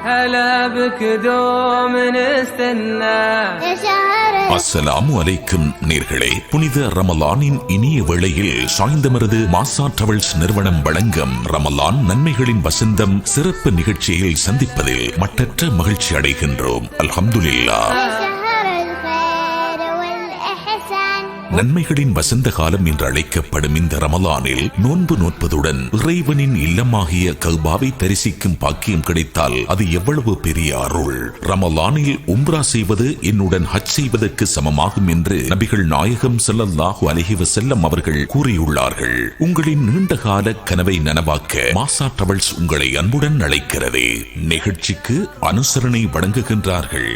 هلا بك دوم نستنى يا شهر. அஸ்ஸலாமு அலைக்கும் நேர்களே, புனித ரமலானின் இனிய வேளையில் சாய்ந்தமருது மாசா டிராவல்ஸ் நிறுவனம் வழங்கும் ரமலான் நன்மைகளின் வசந்தம் சிறப்பு நிகழ்ச்சியில் சந்திப்பதில் மட்டற்ற மகிழ்ச்சி அடைகின்றோம். அல்ஹம்துலில்லாஹ். நன்மைகளின் வசந்த காலம் என்று அழைக்கப்படும் இந்த ரமலானில் நோன்பு நோற்பதுடன் இறைவனின் இல்லமாகிய கல்பாவை தரிசிக்கும் பாக்கியம் கிடைத்தால் அது எவ்வளவு பெரிய அருள்! ரமலானில் உம்ரா செய்வது என்னுடன் ஹஜ் செய்வதற்கு சமமாகும் என்று நபிகள் நாயகம் ஸல்லல்லாஹு அலைஹி வஸல்லம் அவர்கள் கூறியுள்ளார்கள். உங்களின் நீண்டகால கனவை நனவாக்க மாசா டிராவல்ஸ் உங்களை அன்புடன் அழைக்கிறது. நிகழ்ச்சிக்கு அனுசரணை வழங்குகின்றார்கள்.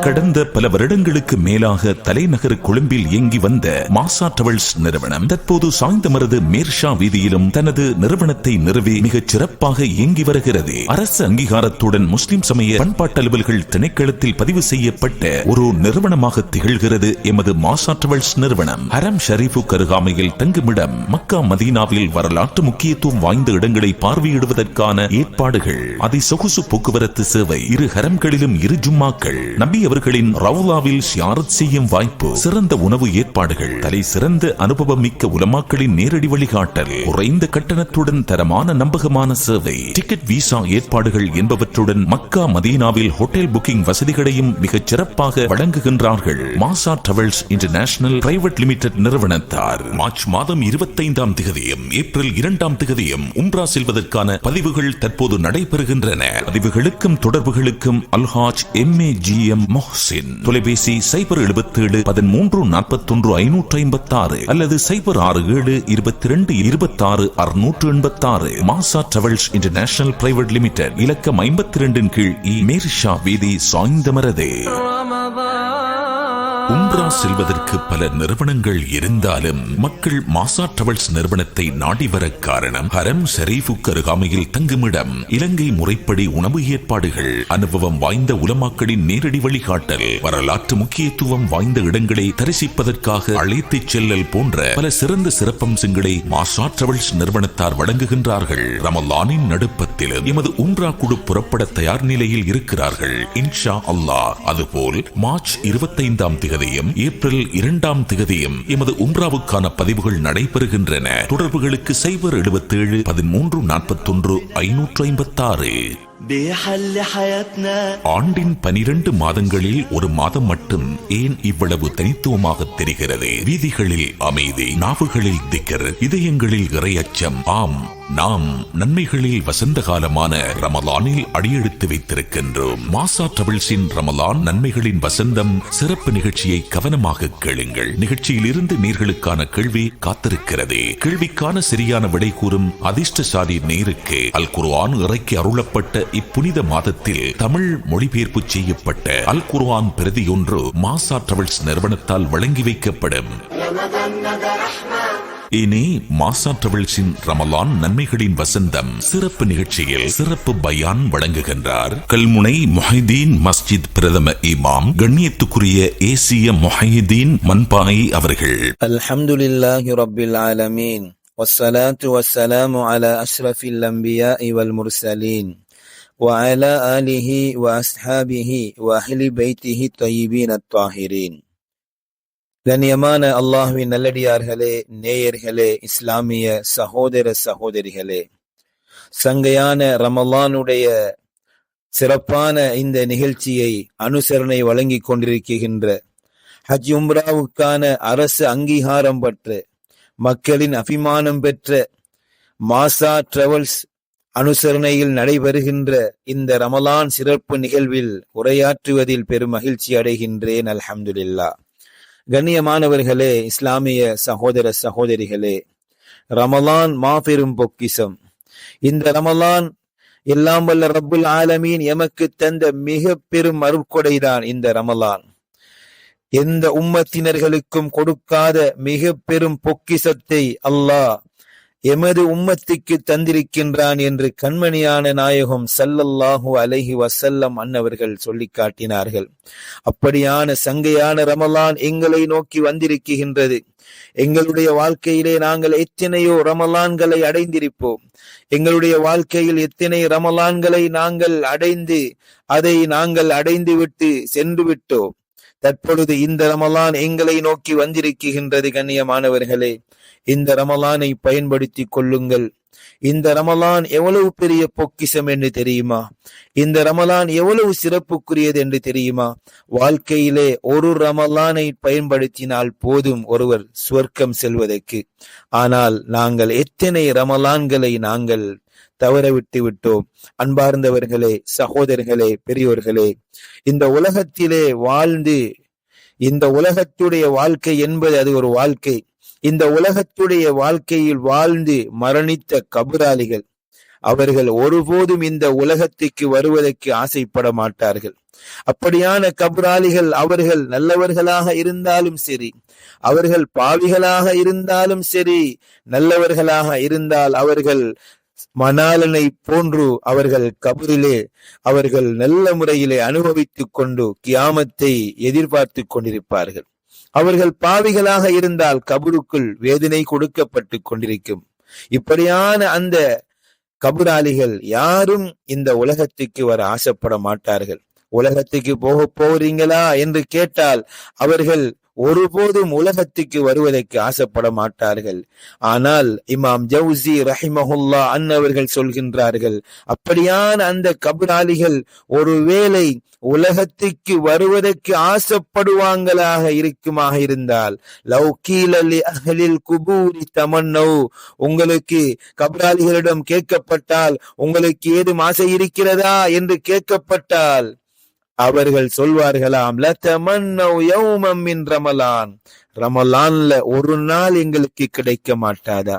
கடந்த பல வருடங்களுக்கு மேலாக தலைநகர் கொழும்பில் இயங்கி வந்த மாசா டிராவல்ஸ் நிறுவனம் தற்போது சாய்ந்தமருது மேர்ஷா வீதியிலும் தனது நிறுவனத்தை நிறுவி மிகச் சிறப்பாக இயங்கி வருகிறது. அரசு அங்கீகாரத்துடன் முஸ்லிம் சமய பண்பாட்டு அலுவல்கள் திணைக்களத்தில் பதிவு செய்யப்பட்ட ஒரு நிறுவனமாக திகழ்கிறது எமது மாசா டிராவல்ஸ் நிறுவனம். ஹரம் ஷரீஃபுக்கு அருகாமையில் தங்குமிடம், மக்கா மதீனாவில் வரலாற்று முக்கியத்துவம் வாய்ந்த இடங்களை பார்வையிடுவதற்கான ஏற்பாடுகள், அதிசொகுசு போக்குவரத்து சேவை, இரு ஹரம்களிலும் இரு ஜும்மாக்கள், நபி அவர்களின் ரவுலாவில் ஷியாரத் செய்யும் வாய்ப்பு, சிறந்த உணவு ஏற்பாடுகள், தலை சிறந்த அனுபவம் மிக்க உலமாக்களின் நேரடி வழிகாட்டல், குறைந்த கட்டணத்துடன் தரமான நம்பகமான சேவை, டிக்கெட் விசா ஏற்பாடுகள் என்பவற்றுடன் மக்கா மதீனாவில் ஹோட்டல் புக்கிங் வசதிகளையும் மிகச் சிறப்பாக வழங்குகின்றார்கள். Masa travels international private limited நிறுவனத்தார் மார்ச் மாதம் 25ஆம் தேதியும் ஏப்ரல் 2ஆம் தேதியும் உம்ரா செல்வதற்கான பதிவுகள் தற்போது நடைபெறுகின்றன. பதிவுகளுக்கும் தொடர்புகளுக்கும் அல்ஹாஜ் MAGM மொஹ்சின், தொலைபேசி 077 13 41 556 அல்லது 067 22 26 686. மாசா டிராவல்ஸ் இன்டர்நேஷனல் பிரைவேட் லிமிடெட், இலக்கம் 52 இன் கீழ் மேர்ஷா வீதி, சாய்ந்தமருது. உம்ரா செல்வதற்கு பல நிறுவனங்கள் இருந்தாலும் மக்கள் மாசா டிராவல்ஸ் நிறுவனத்தை நாடி வர காரணம் ஹரம் ஷரீஃபுக்கு அருகாமையில் தங்குமிடம், இலங்கை முறைப்படி உணவு ஏற்பாடுகள், அனுபவம் வாய்ந்த உலமாக்களின் நேரடி வழிகாட்டல், வரலாற்று முக்கியத்துவம் வாய்ந்த இடங்களை தரிசிப்பதற்காக அழைத்துச் செல்லல் போன்ற பல சிறந்த சிறப்பம்சங்களை மாசா டிராவல்ஸ் நிறுவனத்தார் வழங்குகின்றார்கள். ரமலானின் நடுப்பத்திலும் எமது உம்ரா குழு புறப்பட தயார் நிலையில் இருக்கிறார்கள், இன்ஷா அல்லாஹ். அதுபோல் மார்ச் 25ஆம் தேதி ஏப்ரல் 2ஆம் தேதியும் எமது உம்ராவுக்கான பதிவுகள் நடைபெறுகின்றன. தொடர்புகளுக்கு 077 13 41 556. ஆண்டின் 12 மாதங்களில் ஒரு மாதம் மட்டும் ஏன் இவ்வளவு தனித்துவமாக தெரிகிறது? வீதிகளில் அமைதி, நாவுகளில் திக்ர், இதயங்களில் இறையச்சம். ஆம், நாம் நன்மைகளில் வசந்த காலமான ரமலானில் அடியெடுத்து வைத்திருக்கின்றோம். மாசா டிராவல்ஸின் ரமலான் நன்மைகளின் வசந்தம் சிறப்பு நிகழ்ச்சியை கவனமாக கேளுங்கள். நிகழ்ச்சியில் இருந்து நேர்களுக்கான கேள்வி காத்திருக்கிறது. கேள்விக்கான சரியான விடை கூறும் அதிர்ஷ்டசாலி நேருக்கு அல் குர்ஆன் இறக்கி அருளப்பட்ட இப்புனித மாதத்தில் தமிழ் மொழிபெயர்ப்பு செய்யப்பட்ட அல் குர்ஆன் பிரதி ஒன்று மாசா டிராவல்ஸ் நிறுவனத்தால் வழங்கி வைக்கப்படும். இனி மாசா டிராவல்ஸின் ரமலான் நன்மைகளின் வசந்தம் சிறப்பு நிகழ்ச்சியில் சிறப்பு பயான் வழங்குகின்றார் கல்முனை முஹைதீன் மஸ்ஜித் பிரதம இமாம் கண்ணியத்துக்குரிய ஏசிய முஹைதீன் மன்பாய் அவர்கள். அல்ஹம்துலில்லாஹி ரப்பில் ஆலமீன், வஸ்ஸலாத்து வஸ்ஸலாமு அலா அஷ்ரஃபில் அன்பியாஇ வல் முர்சலீன் وعلى آله وأصحابه وأهل بيته الطيبين الطاهرين. கண்ணியமான அல்லாஹ்வின் நல்லடியார்களே, நேயர்களே, இஸ்லாமிய சகோதர சகோதரிகளே, சங்கையான ரமலானுடைய சிறப்பான இந்த நிகழ்ச்சியை அனுசரணை வழங்கிக் கொண்டிருக்கின்ற ஹஜ் உம்ராவுக்கான அரசு அங்கீகாரம் பெற்ற மக்களின் அபிமானம் பெற்ற மாசா டிராவல்ஸ் அனுசரணையில் நடைபெறுகின்ற இந்த ரமலான் சிறப்பு நிகழ்வில் உரையாற்றுவதில் பெரும் மகிழ்ச்சி அடைகின்றேன். அல்ஹம்துலில்லாஹ். கண்ணியமானவர்களே, இஸ்லாமிய சகோதர சகோதரிகளே, ரமலான் மாபெரும் பொக்கிஷம். இந்த ரமலான் எல்லாம் வல்ல ரப்புல் ஆலமீன் எமக்கு தந்த மிக பெரும் அருட்கொடைதான் இந்த ரமலான். எந்த உம்மத்தினர்களுக்கும் கொடுக்காத மிக பெரும் பொக்கிஷத்தை அல்லாஹ் எமது உம்மத்துக்கு தந்திருக்கின்றான் என்று கண்மணியான நாயகம் ஸல்லல்லாஹு அலைஹி வஸல்லம் அன்னவர்கள் சொல்லி காட்டினார்கள். அப்படியான சங்கையான ரமலான் எங்களை நோக்கி வந்திருக்கின்றது. எங்களுடைய வாழ்க்கையிலே நாங்கள் எத்தனையோ ரமலான்களை அடைந்திருப்போம். எங்களுடைய வாழ்க்கையில் எத்தனை ரமலான்களை நாங்கள் அடைந்து அதை நாங்கள் அடைந்து விட்டு சென்று விட்டோம். தற்பொழுது இந்த ரமலான் எங்களை நோக்கி வந்திருக்கின்றது. கண்ணியமானவர்களே, இந்த ரமலானை பயன்படுத்தி கொள்ளுங்கள். இந்த ரமலான் எவ்வளவு பெரிய பொக்கிஷம் என்று தெரியுமா? இந்த ரமலான் எவ்வளவு சிறப்புக்குரியது என்று தெரியுமா? வாழ்க்கையிலே ஒரு ரமலானை பயன்படுத்தினால் போதும் ஒருவர் சுவர்க்கம் செல்வதற்கு. ஆனால் நாங்கள் எத்தனை ரமலான்களை நாங்கள் தவறவிட்டு விட்டோம். அன்பார்ந்தவர்களே, சகோதரர்களே, பெரியோர்களே, இந்த உலகத்திலே வாழ்ந்து, இந்த உலகத்துடைய வாழ்க்கை என்பது அது ஒரு வாழ்க்கை. இந்த உலகத்துடைய வாழ்க்கையில் வாழ்ந்து மரணித்த கபராளிகள், அவர்கள் ஒருபோதும் இந்த உலகத்துக்கு வருவதற்கு ஆசைப்பட மாட்டார்கள். அப்படியான கபராளிகள் அவர்கள் நல்லவர்களாக இருந்தாலும் சரி, அவர்கள் பாவிகளாக இருந்தாலும் சரி, நல்லவர்களாக இருந்தால் அவர்கள் மணாலனை போன்று அவர்கள் கபரிலே அவர்கள் நல்ல முறையிலே அனுபவித்துக் கொண்டு கியாமத்தை எதிர்பார்த்து கொண்டிருப்பார்கள். அவர்கள் பாவிகளாக இருந்தால் கபருக்குள் வேதனை கொடுக்கப்பட்டு கொண்டிருக்கும். இப்படியான அந்த கபராளிகள் யாரும் இந்த உலகத்துக்கு வர ஆசைப்பட மாட்டார்கள். உலகத்துக்கு போறீங்களா என்று கேட்டால் அவர்கள் ஒருபோதும் உலகத்துக்கு வருவதற்கு ஆசைப்பட மாட்டார்கள். ஆனால் இமாம் ஜவுசி ரஹிமஹுல்லா அன்னவர்கள் சொல்கின்றார்கள், அப்படியான அந்த கபராளிகள் ஒருவேளை உலகத்துக்கு வருவதற்கு ஆசைப்படுவாங்களாக இருக்குமாக இருந்தால், லவ் கீல லி அஹ்லில் குபூரி தமன்னௌ, உங்களுக்கு கபராளிகளிடம் கேட்கப்பட்டால் உங்களுக்கு ஏதும் ஆசை இருக்கிறதா என்று கேட்கப்பட்டால் அவர்கள் சொல்வார்களாம், லதமன்னௌ யௌமம் மின் ரமலான், ரமலான்ல ஒரு நாள் எங்களுக்கு கிடைக்க மாட்டாதா?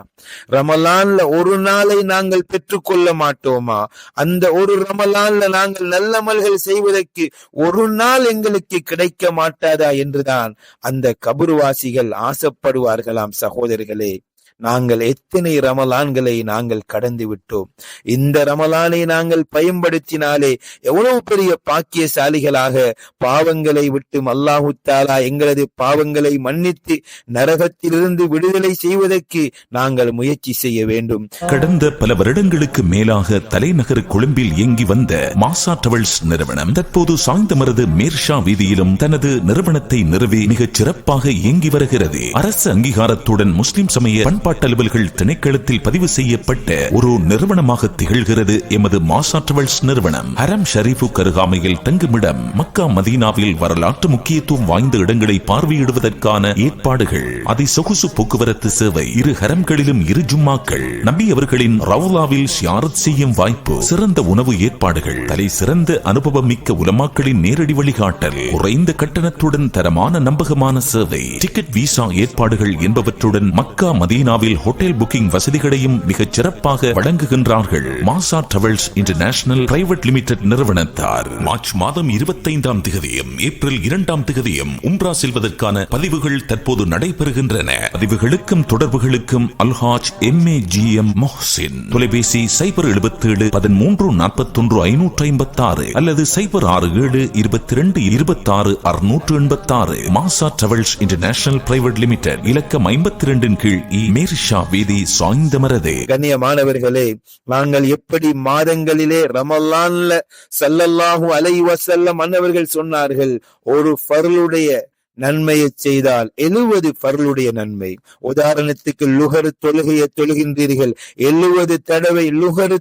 ரமலான்ல ஒரு நாளை நாங்கள் பெற்றுக்கொள்ள மாட்டோமா? அந்த ஒரு ரமலான்ல நாங்கள் நல்லமல்கள் செய்வதற்கு ஒரு நாள் எங்களுக்கு கிடைக்க மாட்டாதா என்றுதான் அந்த கபர்வாசிகள் ஆசைப்படுவார்களாம். சகோதரர்களே, நாங்கள் எத்தனை ரமலான்களை நாங்கள் கடந்து விட்டோம். இந்த ரமலானை நாங்கள் பயன்படுத்தினாலே எவ்வளவு பெரிய பாக்கியசாலிகளாக பாவங்களை விட்டு அல்லாஹு தஆலா எங்களது பாவங்களை மன்னித்து நரகத்திலிருந்து விடுதலை செய்வதற்கு நாங்கள் முயற்சி செய்ய வேண்டும். கடந்த பல வருடங்களுக்கு மேலாக தலைநகர் கொழும்பில் இயங்கி வந்த மாசா டிராவல்ஸ் நிறுவனம் தற்போது சாய்ந்தமரது மேர்ஷா வீதியிலும் தனது நிறுவனத்தை நிறுவி மிகச் சிறப்பாக இயங்கி வருகிறது. அரசு அங்கீகாரத்துடன் முஸ்லிம் சமய பண்பாட்டு அலுவல்கள் திணைக்களத்தில் பதிவு செய்யப்பட்ட ஒரு நிறுவனமாக திகழ்கிறது எமது மாசா டிராவல்ஸ் நிறுவனம். ஹரம் ஷரீஃபுக்கு அருகாமையில் தங்குமிடம், மக்கா மதீனாவில் வரலாற்று முக்கியத்துவம் வாய்ந்த இடங்களை பார்வையிடுவதற்கான ஏற்பாடுகள், அதிசொகுசு போக்குவரத்து சேவை, இரு ஹரம்களிலும் இரு ஜும்மாக்கள், நபி அவர்களின் ரவுலாவில் ஸியாரத் செய்யும் வாய்ப்பு, சிறந்த உணவு ஏற்பாடுகள், தலை சிறந்த அனுபவம் மிக்க உலமாக்களின் நேரடி வழிகாட்டல், குறைந்த கட்டணத்துடன் தரமான நம்பகமான சேவை, டிக்கெட் விசா ஏற்பாடுகள் என்பவற்றுடன் மக்கா மதீனாவில் ஹோட்டல் புக்கிங் வசதிகளையும் மிகச் சிறப்பாக வழங்குகின்றார்கள். Masa travels international private limited நிறுவனத்தார். மார்ச் மாதம் 25ஆம் தேதியும் ஏப்ரல் 2ஆம் தேதியும் உம்ரா செல்வதற்கான பதிவுகள் தற்போது நடைபெறுகின்றன. பதிவுகளுக்கும் தொடர்புகளுக்கும் அல்ஹாஜ் MAGM மொஹ்சின், தொலைபேசி 077 13 41 556 அல்லது 067 22 26 686. மாசா டிராவல்ஸ் இன்டர்நேஷனல் பிரைவேட் லிமிடெட், இலக்கம் 52 கீழ் மேர்ஷா வீதி, சாய்ந்தமரதே. கண்ணியமானவர்களே, நாங்கள் எப்படி மாதங்களிலே ரமலான்ல ஸல்லல்லாஹு அலைஹி வஸல்லம் அன்னவர்கள் சொன்னார்கள், ஒரு ஃபர்லுடைய நன்மையை செய்தால் 70 ஃபர்லுடைய நன்மை. உதாரணத்துக்கு லுஹர் தொழுகையை தொழுகின்றீர்கள், 70 தடவை லுஹர்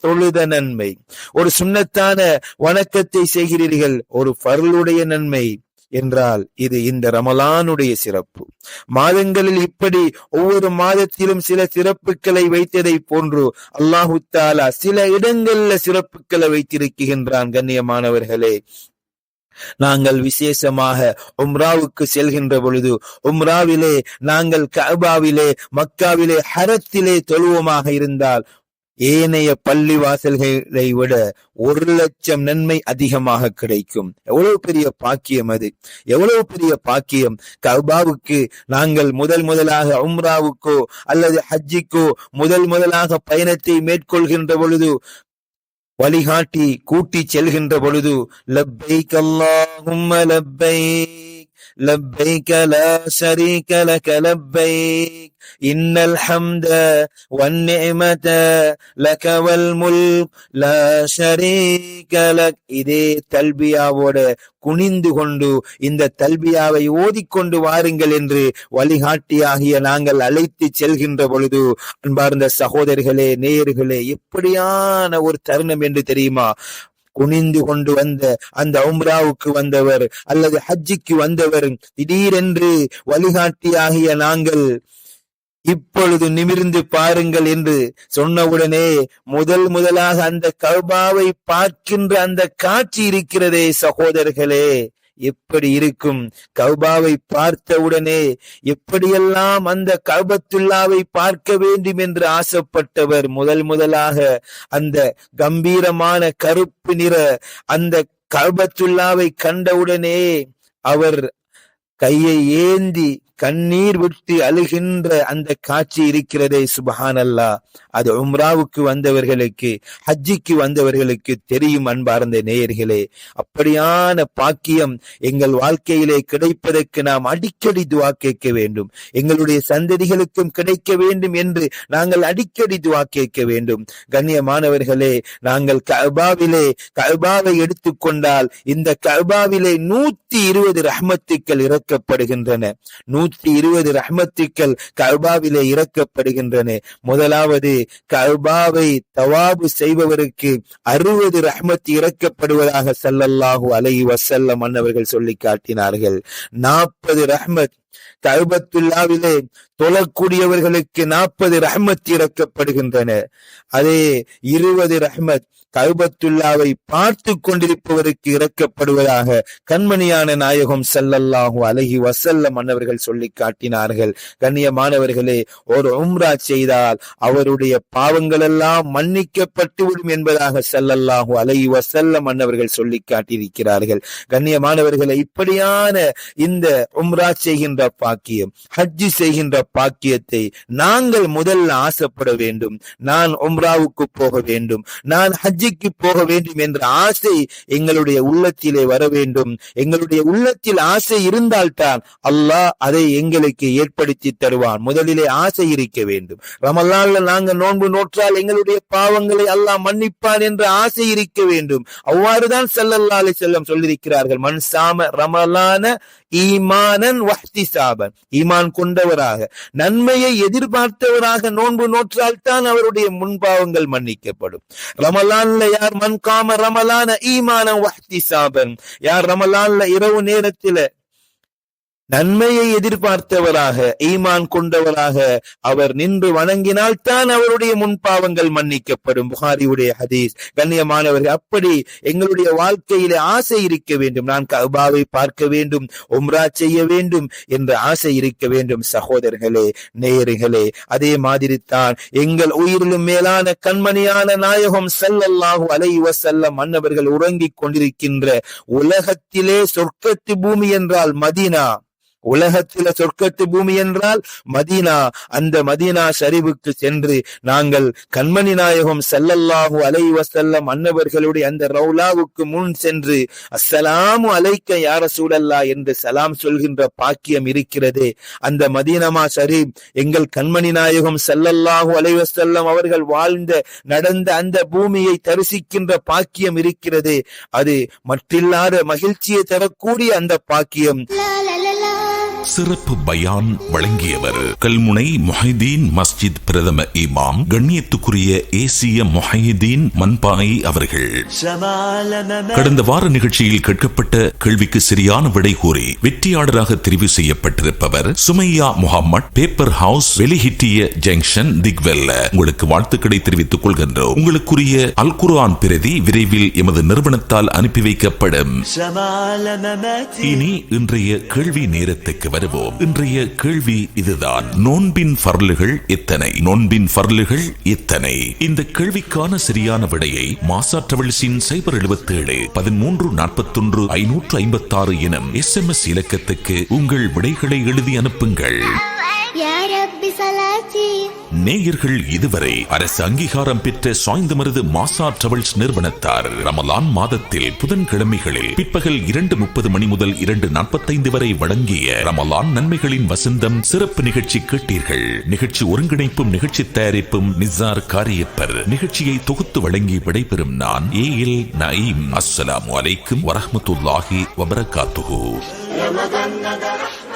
தொழுத நன்மை. ஒரு சுன்னத்தான வணக்கத்தை செய்கிறீர்கள், ஒரு ஃபர்லுடைய நன்மை என்றால் இது இந்த ரமலானுடைய சிறப்பு. மாதங்களில் இப்படி ஒவ்வொரு மாதத்திலும் சில சிறப்புகளை வைத்ததை போன்று அல்லாஹு தஆலா சில இடங்கள்ல சிறப்புகளை வைத்திருக்கின்றான். கண்ணியமானவர்களே, நாங்கள் விசேஷமாக உம்ராவுக்கு செல்கின்ற பொழுது உம்ராவிலே நாங்கள் கஅபாவிலே மக்காவிலே ஹரத்திலே தொழுவோமாக இருந்தால் ஏனைய பள்ளிவாசல்களை விட 1,00,000 நன்மை அதிகமாக கிடைக்கும். எவ்வளவு பெரிய பாக்கியம் அது, எவ்வளவு பெரிய பாக்கியம். கஅபாவுக்கு நாங்கள் முதலாக உம்ராவுக்கோ அல்லது ஹஜ்ஜிக்கோ முதலாக பயணத்தை மேற்கொள்கின்ற பொழுது, வழிகாட்டி கூட்டி செல்கின்ற பொழுது, லப்பைக் அல்லாஹும்ம லப்பைக் லப்பைக லா ஷரீக லக லப்பைக் இன்னல் ஹம்த வன்னிஅமத லக வல் முல்க் லா ஷரீக லக். இதே தல்பியாவோட குனிந்து கொண்டு இந்த தல்பியாவை ஓதிக்கொண்டு வாருங்கள் என்று வழிகாட்டியாகிய நாங்கள் அழைத்து செல்கின்ற பொழுது, அன்பார்ந்த சகோதரர்களே, நேயர்களே, எப்படியான ஒரு தருணம் என்று தெரியுமா? குனிந்து கொண்டு வந்த அந்த உம்ராவுக்கு வந்தவர் அல்லது ஹஜ்ஜிக்கு வந்தவர் திடீரென்று வழிகாட்டியாகிய நாங்கள் இப்பொழுது நிமிர்ந்து பாருங்கள் என்று சொன்னவுடனே முதலாக அந்த கஅபாவை பார்க்கின்ற அந்த காட்சி இருக்கிறதே சகோதரர்களே, எப்படி இருக்கும்? கஅபாவை பார்த்தவுடனே எப்படியெல்லாம் அந்த கஅபத்துல்லாவை பார்க்க வேண்டும் என்று ஆசைப்பட்டவர் முதலாக அந்த கம்பீரமான கருப்பு நிற அந்த கஅபத்துல்லாவை கண்டவுடனே அவர் கையை ஏந்தி கண்ணீர் விட்டு அழுகின்ற அந்த காட்சி இருக்கிறதே, சுப்ஹானல்லாஹ். அது உம்ராவுக்கு வந்தவர்களுக்கு, ஹஜ்ஜிக்கு வந்தவர்களுக்கு தெரியும். அன்பார்ந்த நேயர்களே, அப்படியான பாக்கியம் எங்கள் வாழ்க்கையிலே கிடைப்பதற்கு நாம் அடிக்கடி துஆ கேட்க வேண்டும். எங்களுடைய சந்ததிகளுக்கும் கிடைக்க வேண்டும் என்று நாங்கள் அடிக்கடி துஆ கேட்க வேண்டும். கண்ணியமானவர்களே, நாங்கள் கஅபாவை எடுத்துக்கொண்டால் இந்த கஅபாவிலே 120 ரஹ்மத்துக்கள் இறக்கப்படுகின்றன. 120 ரஹ்மத்துக்கள் கஅபாவிலே இறக்கப்படுகின்றன. முதலாவது, கஅபாவை தவாபு செய்பவருக்கு 60 ரஹ்மத் இறக்கப்படுவதாக ஸல்லல்லாஹு அலைஹி வஸல்லம் அன்னவர்கள் சொல்லி காட்டினார்கள். 40 ரஹ்மத் கஅபத்துல்லாவிலே தொழக்கூடியவர்களுக்கு 40 ரஹ்மத் இறக்கப்படுகின்றன. அதே 20 ரஹ்மத் கஅபத்துல்லாவை பார்த்து கொண்டிருப்பவருக்கு இறக்கப்படுவதாக கண்மணியான நாயகம் ஸல்லல்லாஹு அலைஹி வஸல்லம் அன்னவர்கள் சொல்லி காட்டினார்கள். கண்ணியமானவர்களே, ஒரு உம்ரா செய்தால் அவருடைய பாவங்கள் எல்லாம் மன்னிக்கப்பட்டுவிடும் என்பதாக ஸல்லல்லாஹு அலைஹி வஸல்லம் அன்னவர்கள் சொல்லி காட்டியிருக்கிறார்கள். கண்ணியமானவர்களே, இப்படியான இந்த உம்ரா செய்கின்ற பாக்கியம், ஹஜ்ஜி செய்கின்ற பாக்கியத்தை நாங்கள் முதல்ல ஆசைப்பட வேண்டும். நான் உம்ராவுக்கு போக வேண்டும், நான் ஹஜ்ஜிக்கு போக வேண்டும் என்ற ஆசை எங்களுடைய உள்ளத்திலே வர வேண்டும். எங்களுடைய உள்ளத்தில் ஆசை இருந்தால்தான் அல்லாஹ் அதை எங்களுக்கு ஏற்படுத்தி தருவான். முதலிலே ஆசை இருக்க வேண்டும். ரமலான்ல நாங்க நோன்பு நோற்றால் எங்களுடைய பாவங்களை அல்லாஹ் மன்னிப்பான் என்ற ஆசை இருக்க வேண்டும். அவ்வாறுதான் ஸல்லல்லாஹு அலைஹி வஸல்லம் சொல்லியிருக்கிறார்கள், மன் சாம ரமலான ஈமானன் வஹ்திசாபன், ஈமான் கொண்டவராக நன்மையை எதிர்பார்த்தவராக நோன்பு நோற்றால் தான் அவருடைய முன்பாவங்கள் மன்னிக்கப்படும். ரமலான்ல யார் மன் காம ரமலான ஈமானன் வஹ்திசாபன், யார் ரமலான்ல இரவு நேரத்தில நன்மையை எதிர்பார்த்தவராக ஈமான் கொண்டவராக அவர் நின்று வணங்கினால் தான் அவருடைய முன்பாவங்கள் மன்னிக்கப்படும். புகாரியுடைய ஹதீஸ். கண்ணியமானவர்கள், அப்படி எங்களுடைய வாழ்க்கையிலே ஆசை இருக்க வேண்டும். நான் கஅபாவை பார்க்க வேண்டும், உம்ரா செய்ய வேண்டும் என்ற ஆசை இருக்க வேண்டும். சகோதரர்களே, நேயர்களே, அதே மாதிரி தான் எங்கள் உயிரிலும் மேலான கண்மணியான நாயகம் ஸல்லல்லாஹு அலைஹி வஸல்லம் அன்னவர்கள் உறங்கிக் கொண்டிருக்கின்ற உலகத்திலே சொர்க்கத்து பூமி என்றால் மதீனா, உலகத்தில சொர்க்கத்து பூமி என்றால் மதீனா. அந்த மதீனா ஷரீஃபுக்கு சென்று நாங்கள் கண்மணி நாயகம் ஸல்லல்லாஹு அலைஹி வஸல்லம் அன்னவர்களுடைய அந்த ரவுலாவுக்கு முன் சென்று அஸ்ஸலாமு அலைக்க யா ரசூலல்லாஹ் என்று சலாம் சொல்கின்ற பாக்கியம் இருக்கிறதே, அந்த மதீனா ஷரீஃப் எங்கள் கண்மணி நாயகம் ஸல்லல்லாஹு அலைஹி வஸல்லம் அவர்கள் வாழ்ந்த நடந்த அந்த பூமியை தரிசிக்கின்ற பாக்கியம் இருக்கிறதே, அது மற்றில்லாத மகிழ்ச்சியை தரக்கூடிய அந்த பாக்கியம். சிறப்பு பயான் வழங்கியவர் கல்முனை முஹைதீன் மஸ்ஜித் பிரதம இமாம் கண்ணியத்துக்குரிய ஏசிய முஹைதீன் மன்பாய் அவர்கள். கடந்த வார நிகழ்ச்சியில் கேட்கப்பட்ட கேள்விக்கு சரியான விடை கூறி வெற்றியாளராக தெரிவு செய்யப்பட்டிருப்பவர் சுமையா Muhammad, paper house, வெளிஹிட்டிய junction, Dickwella. உங்களுக்கு வாழ்த்துக்களை தெரிவித்துக் கொள்கின்றோம். உங்களுக்குரிய அல் குர்ஆன் பிரதி விரைவில் எமது நிறுவனத்தால் அனுப்பி வைக்கப்படும். இனி இன்றைய கேள்வி நேரத்துக்கு வருவோம். இன்றைய கேள்வி இதுதான். நோன்பின் ஃபர்லுகள் எத்தனை? நோன்பின் ஃபர்லுகள் எத்தனை? இந்த கேள்விக்கான சரியான விடையை மாசா டிராவல்ஸின் 077 13 41 556 எனும் SMS இலக்கத்துக்கு உங்கள் விடைகளை எழுதி அனுப்புங்கள். நேயர்கள் இதுவரை அரசு அங்கீகாரம் பெற்ற சாய்ந்தமருது மாசா டிராவல்ஸ் நிறுவனத்தார் ரமலான் மாதத்தில் புதன்கிழமைகளில் பிற்பகல் 2:30 மணி முதல் 2:45 வரை வழங்கிய ரமலான் நன்மைகளின் வசந்தம் சிறப்பு நிகழ்ச்சி கேட்டீர்கள். நிகழ்ச்சி ஒருங்கிணைப்பும் நிகழ்ச்சி தயாரிப்பும் நிசார் காரியப்பர். நிகழ்ச்சியை தொகுத்து வழங்கி விடைபெறும் நான் AL நயீம். அஸ்ஸலாமு அலைக்கும் வரஹ்மத்துல்லாஹி வபரகாத்துஹு.